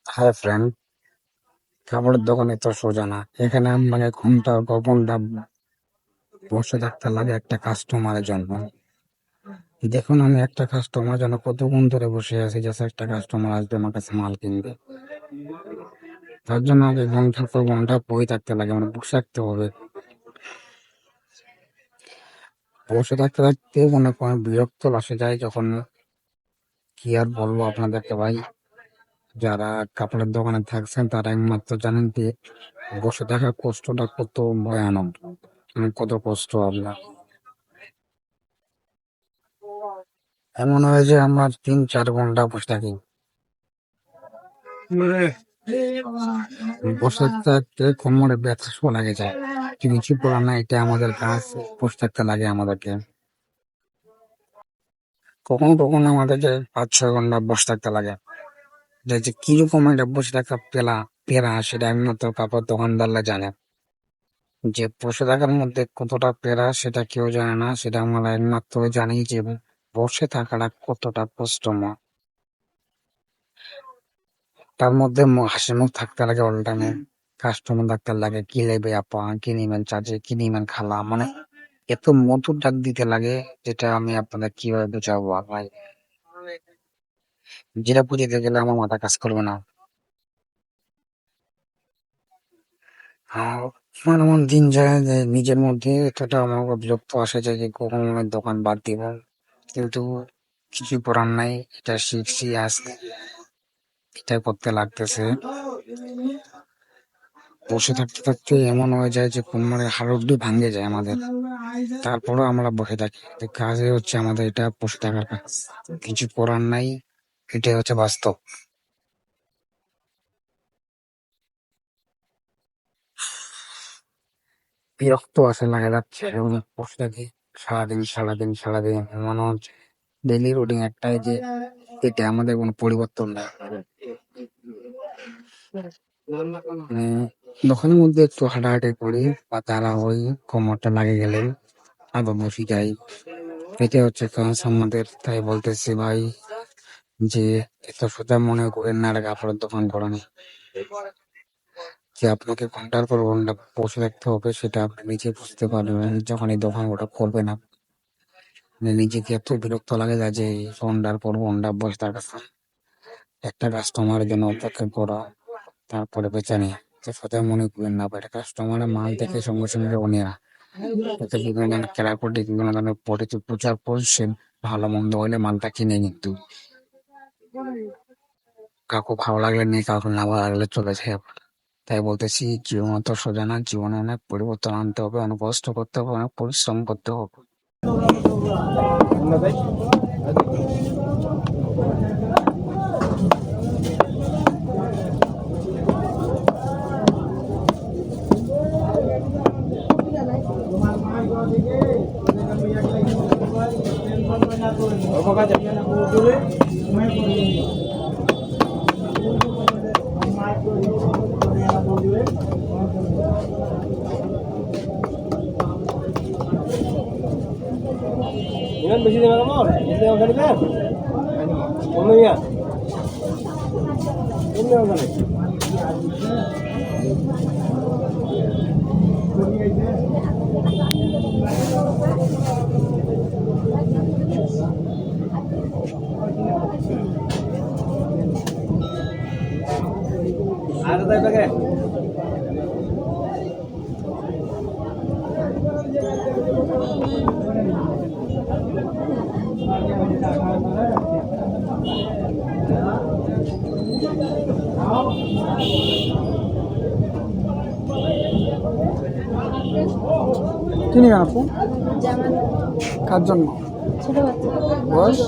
হ্যাঁ ফ্রেন্ড, কাপড়ের দোকানে তো সোজা না। এখানে আমাকে ঘন্টার পর ঘন্টা বসে থাকতে লাগে একটা কাস্টমারের জন্য। দেখুন, আমি একটা কাস্টমার জন্য কতক্ষণ ধরে বসে আছি, জাস্ট একটা কাস্টমার আসবে আমার কাছে মাল কিনবে। তার জন্য আমাকে ঘন্টার পর ঘন্টা বসে থাকতে লাগে, মানে বসে থাকতে হবে। বসে থাকতে থাকতে মনে করেন বিরক্ত আসে যায় যখন। কি আর বলবো আপনাদেরকে ভাই, যারা কাপড়ের দোকানে থাকছেন তারা একমাত্র জানেন যে বসে থাকার কষ্টটা কত ভয়ানক, মানে কত কষ্ট আপনার। এমন হয় যে আমার 3-4 ঘন্টা বসে থাকি। বসে থাকতে কোমরে ব্যথা শোয়া লাগে যায়, কিছু করার না, এটা আমাদের কাজ। বসে থাকতে লাগে আমাদেরকে। কখনো কখনো আমাদের যে 5-6 ঘন্টা বসে থাকতে লাগে। যে কিরকম একটা বসে থাকা পেরা সেটা একমাত্র কাপড় দোকানদাররা জানে। যে বসে থাকার মধ্যে কতটা পেরা সেটা কেউ জানে না, সেটা আমরা একমাত্র জানি যে বসে থাকাটা কতটা কষ্টময়। তার মধ্যে হাসি মুখ থাকতে লাগে অল টাইমে। কাস্টমার থাকতে লাগে, কি নেবে আপা, কি নিবেন চাচি, কি নিবেন খালা, মানে এত মধুর ডাক দিতে লাগে, যেটা আমি আপনাদের কিভাবে বোঝাবো ভাই। যেটা বুঝতে গেলে আমার মাথা কাজ করবে না। আর এমন এমন দিন যায় যে নিজের মধ্যে এতটা আমার উপর বিরক্ত আসে যায় যে কখন মনে হয় দোকান বাদ দিব, কিন্তু কিছু করার নাই, এটা শিখছি আজকে, এটা করতে লাগতেছে। বসে থাকতে থাকতে এমন হয়ে যায় যে কোমরের হাড়ুড্ডি ভাঙে যায় আমাদের। তারপরেও আমরা বসে থাকি, তো কাজে হচ্ছে আমাদের এটা বসে থাকার কাজ। কিছু করার নাই, এটাই হচ্ছে বাস্তব। বিরক্ত আসে লাগে যাচ্ছে এবং বসে থাকি সারাদিন সারাদিন সারাদিন। মনে হচ্ছে ডেইলি রুটিন একটাই যে এটা আমাদের কোনো পরিবর্তন নেই। মানে দোকানের মধ্যে একটু হাঁটাহাঁটি করি বা তারা ওই কোমরটা লাগে গেলে আবার বসে যাই। এটা হচ্ছে কাজ আমাদের, তাই বলতেছি ভাই যে এত সোজা মনে করেন না, এটা কাপড়ের দোকান করেন যে আপনাকে ঘন্টার পর ঘন্টা বসে থাকতে হবে, সেটা আপনি নিজে বুঝতে পারবেন যখন এই দোকান ওটা করবেন। মানে নিজেকে এত বিরক্ত লাগে যায় যে ঘন্টার পর ঘন্টা বসে থাকা, একটা কাস্টমারের জন্য অপেক্ষা করা, তারপরে বেচা নেই। তো সোজা মনে করেন না, এটা কাস্টমারের মাল দেখে সঙ্গে সঙ্গে ও নেয়া। এতে বিভিন্ন ধরনের কেনাকাটি, বিভিন্ন ধরনের প্রচার করছে, ভালো মন্দ হইলে মালটা কিনে, কিন্তু কাউকে ভালো লাগলে নেই, কাউকে না ভালো লাগলে চলে যায় আবার। তাই বলতেছি, জীবন অত সোজা না, জীবনে অনেক পরিবর্তন আনতে হবে, অনেক কষ্ট করতে হবে, অনেক পরিশ্রম করতে হবে। বেশি দেবে আমার বেশি দেবে ওখানে দেন অন্য ইয়া অন্য ওখানে আর তাই পাকে কি নিবেন আপু? জামা কার জন্য? ছোট বাচ্চা বয়স?